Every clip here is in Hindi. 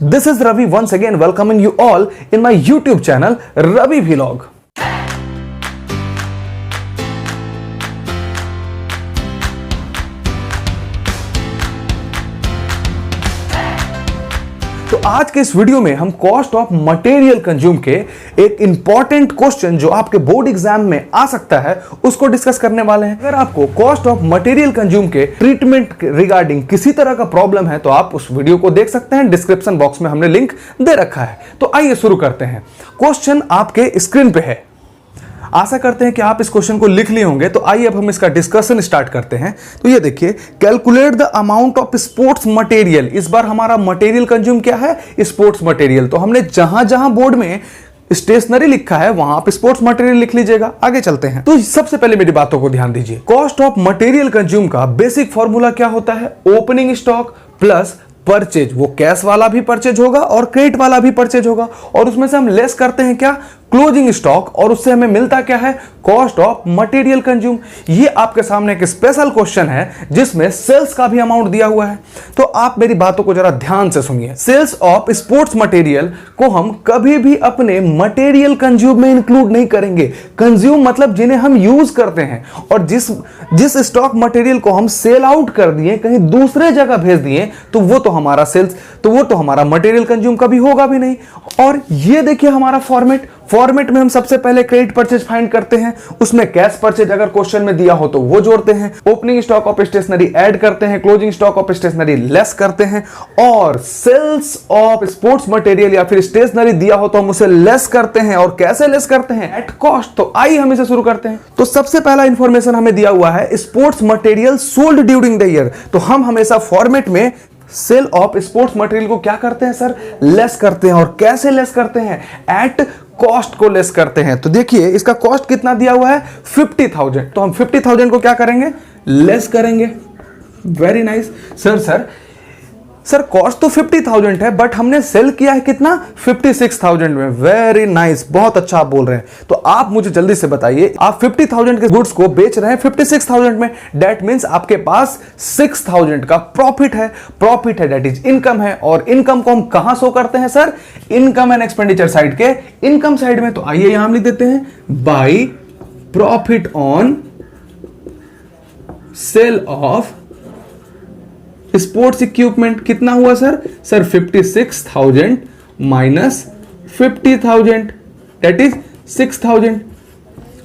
This is Ravi once again welcoming you all in my YouTube channel Ravi Vlog. तो आज के इस वीडियो में हम कॉस्ट ऑफ मटेरियल कंज्यूम के एक इंपॉर्टेंट क्वेश्चन जो आपके बोर्ड एग्जाम में आ सकता है उसको डिस्कस करने वाले हैं। अगर आपको कॉस्ट ऑफ मटेरियल कंज्यूम के ट्रीटमेंट रिगार्डिंग किसी तरह का प्रॉब्लम है तो आप उस वीडियो को देख सकते हैं, डिस्क्रिप्शन बॉक्स में हमने लिंक दे रखा है। तो आइए शुरू करते हैं। क्वेश्चन आपके स्क्रीन पे है, आशा करते हैं कि आप इस क्वेश्चन को लिख लिए होंगे। तो आइए अब हम इसका डिस्कशन स्टार्ट करते हैं। तो ये देखिए, calculate the amount of sports material. इस बार हमारा मटेरियल कंज्यूम क्या है? Sports material. तो हमने जहां जहां बोर्ड में स्टेशनरी लिखा है वहां आप स्पोर्ट्स मटेरियल लिख लीजिएगा। आगे चलते हैं। तो सबसे पहले मेरी बातों को ध्यान दीजिए। कॉस्ट ऑफ मटेरियल कंज्यूम का बेसिक फॉर्मूला क्या होता है? Opening stock plus purchase. वो कैश वाला भी परचेज होगा और क्रेडिट वाला भी परचेज होगा, और उसमें से हम लेस करते हैं क्या? क्लोजिंग स्टॉक, और उससे हमें मिलता क्या है? Cost of material consume. ये आपके सामने एक स्पेशल क्वेश्चन है जिसमें सेल्स का भी अमाउंट दिया हुआ है। तो आप मेरी बातों को जरा ध्यान से सुनिए। सेल्स ऑफ स्पोर्ट्स मटेरियल को हम कभी भी अपने मटेरियल कंज्यूम में इंक्लूड नहीं करेंगे। कंज्यूम मतलब जिन्हें हम यूज करते हैं, और जिस स्टॉक मटेरियल को हम सेल आउट कर दिए, कहीं दूसरे जगह भेज दिए, तो वो तो हमारा सेल्स, तो वो तो हमारा मटेरियल कंज्यूम कभी होगा भी नहीं। और ये देखिए हमारा फॉर्मेट में हम सबसे पहले क्रेडिट परचेज फाइंड करते हैं, उसमें कैश परचेज अगर क्वेश्चन में दिया हो तो वो जोड़ते हैं, opening stock of stationery add करते हैं, closing stock of stationery less करते हैं, और सेल्स ऑफ स्पोर्ट्स मटेरियल या फिर स्टेशनरी दिया हो तो हम उसे लेस करते हैं। और कैसे लेस करते हैं? At cost. तो आइए हम इसे शुरू करते हैं। तो सबसे पहला इंफॉर्मेशन हमें दिया हुआ है sports material sold during the year. तो हम हमेशा फॉर्मेट में सेल ऑफ स्पोर्ट्स मटेरियल को क्या करते हैं सर? लेस करते हैं। और कैसे लेस करते हैं? एट कॉस्ट को लेस करते हैं। तो देखिए इसका कॉस्ट कितना दिया हुआ है? 50,000। तो हम 50,000 को क्या करेंगे? लेस करेंगे। Very nice. सर कॉस्ट तो 50,000 है, बट हमने सेल किया है कितना? 56,000 में। वेरी नाइस, बहुत अच्छा आप बोल रहे हैं। तो आप मुझे जल्दी से बताइए, आप 50,000 के गुड्स को बेच रहे हैं 56,000 में, दैट मीन्स आपके पास 6,000 का प्रॉफिट है, दैट इज इनकम है। और इनकम को हम कहां शो करते हैं sir? Income and expenditure side के इनकम साइड में। तो आइए यहां हम लिख देते हैं by profit on sale of sports equipment. कितना हुआ सर? 56,000 minus 50,000, that is 6,000।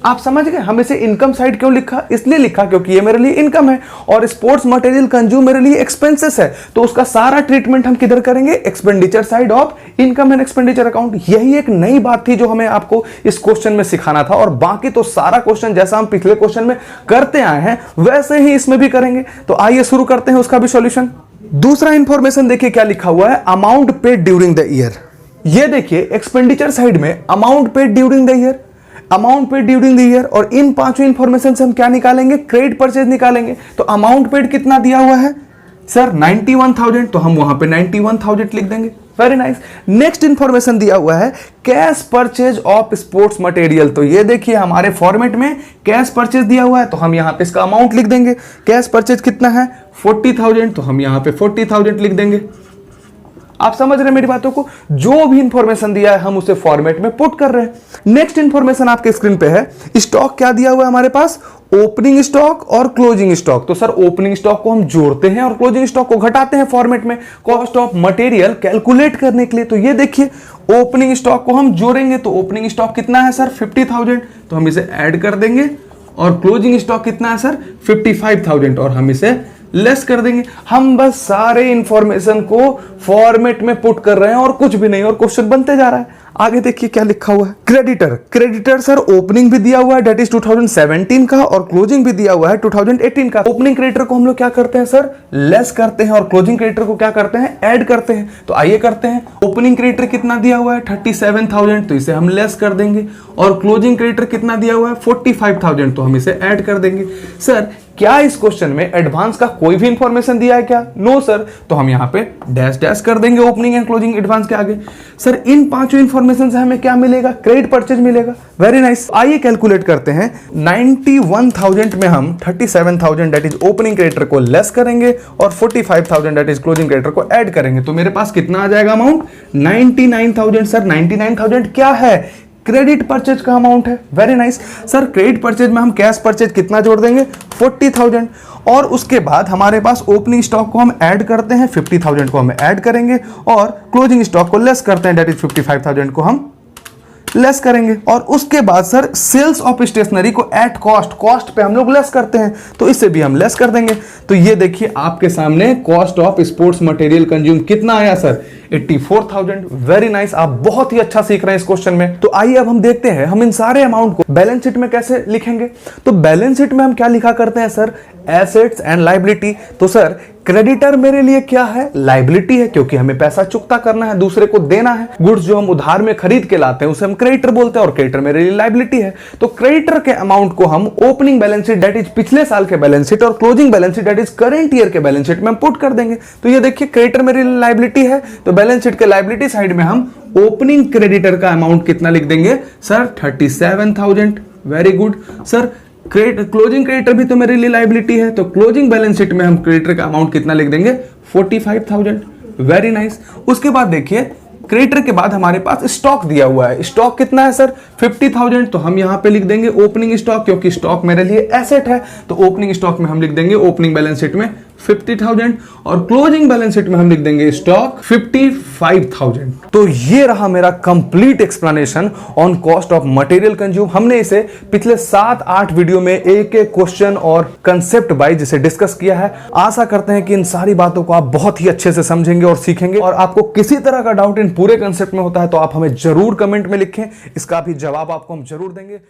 आप समझ गए हम इसे इनकम साइड क्यों लिखा? इसलिए लिखा क्योंकि ये मेरे लिए इनकम है और स्पोर्ट्स मटेरियल कंज्यूम मेरे लिए एक्सपेंसेस है। तो उसका सारा ट्रीटमेंट हम किधर करेंगे? Expenditure side of income and expenditure account. यही एक नई बात थी जो हमें आपको इस क्वेश्चन में सिखाना था, और बाकी तो सारा क्वेश्चन जैसा हम पिछले क्वेश्चन में करते आए हैं वैसे ही इसमें भी करेंगे। तो आइए शुरू करते हैं उसका भी सॉल्यूशन। दूसरा इंफॉर्मेशन देखिए क्या लिखा हुआ है? Amount paid during the year. ये देखिए एक्सपेंडिचर साइड में amount paid during the year, amount paid during the year, और इन पांचों इंफॉर्मेशन से हम क्या निकालेंगे? क्रेडिट परचेज निकालेंगे। तो अमाउंट पेड कितना दिया हुआ है सर? 91,000। तो हम वहां पे 91,000 लिख देंगे। Very nice. नेक्स्ट इंफॉर्मेशन दिया हुआ है cash purchase of sports material. तो ये देखिए हमारे फॉर्मेट में कैश परचेज दिया हुआ है, तो हम यहां पे इसका अमाउंट लिख देंगे। कैश परचेज कितना है? 40,000। तो हम यहां पे 40,000 लिख देंगे। आप समझ रहे हैं मेरी बातों को? जो भी इंफॉर्मेशन दिया है हम उसे फॉर्मेट में पुट कर रहे हैं। नेक्स्ट इंफॉर्मेशन आपके स्क्रीन पे है। स्टॉक क्या दिया हुआ है हमारे पास? ओपनिंग स्टॉक और क्लोजिंग स्टॉक। तो सर ओपनिंग स्टॉक को हम जोड़ते हैं और क्लोजिंग स्टॉक को घटाते हैं फॉर्मेट में कॉस्ट ऑफ मटेरियल कैलकुलेट करने के लिए। तो ये देखिए ओपनिंग स्टॉक को हम जोड़ेंगे, तो ओपनिंग स्टॉक कितना है सर? 50,000। तो हम इसे ऐड कर देंगे। और क्लोजिंग स्टॉक कितना है सर? 55,000, और हम इसे लेस कर देंगे। हम बस सारे इंफॉर्मेशन को फॉर्मेट में पुट कर रहे हैं और कुछ भी नहीं, और क्वेश्चन बनते जा रहा है। आगे देखिए क्या लिखा हुआ है। क्रेडिटर सर ओपनिंग भी दिया हुआ है, दैट इज 2017 का, और क्लोजिंग भी दिया हुआ है 2018 का। ओपनिंग क्रेडिटर को हम लोग क्या करते हैं सर? लेस करते हैं, और क्लोजिंग क्रेडिटर को क्या करते हैं? ऐड करते हैं। तो आइए करते हैं। ओपनिंग क्रेडिटर कितना दिया हुआ है? 37,000। तो इसे हम लेस कर देंगे। और क्लोजिंग क्रेडिटर कितना दिया हुआ है? 45,000। तो हम इसे ऐड कर देंगे। सर क्या इस क्वेश्चन में एडवांस का कोई भी इंफॉर्मेशन दिया है क्या? No sir. तो हम यहां पे डैश डैश कर देंगे ओपनिंग एंड क्लोजिंग एडवांस के आगे। सर इन पांचों इंफॉर्मेशन से हमें क्या मिलेगा? क्रेडिट परचेज मिलेगा। Very nice. आइए कैलकुलेट करते हैं। 91,000 में हम 37,000 दैट इज ओपनिंग क्रेडिटर को लेस करेंगे और 45,000 दैट इज क्लोजिंग क्रेडिटर को ऐड करेंगे, तो मेरे पास कितना आ जाएगा अमाउंट? 99,000। सर 99,000 क्या है? क्रेडिट परचेज का अमाउंट है। Very nice. Sir credit purchase में हम कैश परचेज कितना जोड़ देंगे? 40,000। और उसके बाद हमारे पास ओपनिंग स्टॉक को हम ऐड करते हैं, 50,000 को हम ऐड करेंगे और क्लोजिंग स्टॉक को लेस करते हैं, दैट इज 55,000 को हम लेस करेंगे। और उसके बाद सर सेल्स ऑफ स्टेशनरी को एट कॉस्ट पे हम लोग लेस करते हैं, तो इससे भी हम लेस कर देंगे। तो ये देखिए आपके सामने cost of sports material consume कितना आया सर? 84,000। Very nice. आप बहुत ही अच्छा सीख रहे हैं इस क्वेश्चन में। तो आइए अब हम देखते हैं हम इन सारे अमाउंट को बैलेंस शीट में कैसे लिखेंगे। तो बैलेंस शीट में हम क्या लिखा करते हैं सर? Assets and liability. तो सर क्रेडिटर मेरे लिए क्या है? लायबिलिटी है, क्योंकि हमें पैसा चुकता करना है, दूसरे को देना है। गुड्स जो हम उधार में खरीद के लाते हैं उसे हम क्रेडिटर बोलते हैं और क्रेडिटर मेरे लिए लायबिलिटी है। तो क्रेडिटर के अमाउंट को हम opening balance sheet that is पिछले साल के बैलेंस शीट और closing balance sheet that is current year के बैलेंस शीट में हम पुट कर देंगे। तो ये देखिए क्रेडिटर मेरे लिए लायबिलिटी है, तो बैलेंस शीट के लायबिलिटी साइड में हम ओपनिंग क्रेडिटर का अमाउंट कितना लिख देंगे sir? 37,000। Very good. Sir closing creditor भी तो मेरे लिए लायबिलिटी है, तो क्लोजिंग बैलेंस शीट में हम क्रेडिटर का अमाउंट कितना लिख देंगे? 45,000। Very nice. उसके बाद देखिए क्रेडिटर के बाद हमारे पास स्टॉक दिया हुआ है। स्टॉक कितना है सर? 50,000। तो हम यहां पे लिख देंगे ओपनिंग स्टॉक, क्योंकि स्टॉक मेरे लिए एसेट है, तो ओपनिंग स्टॉक में हम लिख देंगे ओपनिंग बैलेंस शीट में 50,000 और क्लोजिंग बैलेंस शीट में हम लिख देंगे स्टॉक 55,000। तो ये रहा मेरा complete explanation on cost of material consume. हमने इसे पिछले 7-8 वीडियो में एक एक क्वेश्चन और कंसेप्ट वाइज इसे डिस्कस किया है। आशा करते हैं कि इन सारी बातों को आप बहुत ही अच्छे से समझेंगे और सीखेंगे। और आपको किसी तरह का डाउट इन पूरे कंसेप्ट में होता है तो आप हमें जरूर कमेंट में लिखें, इसका भी जवाब आपको हम जरूर देंगे।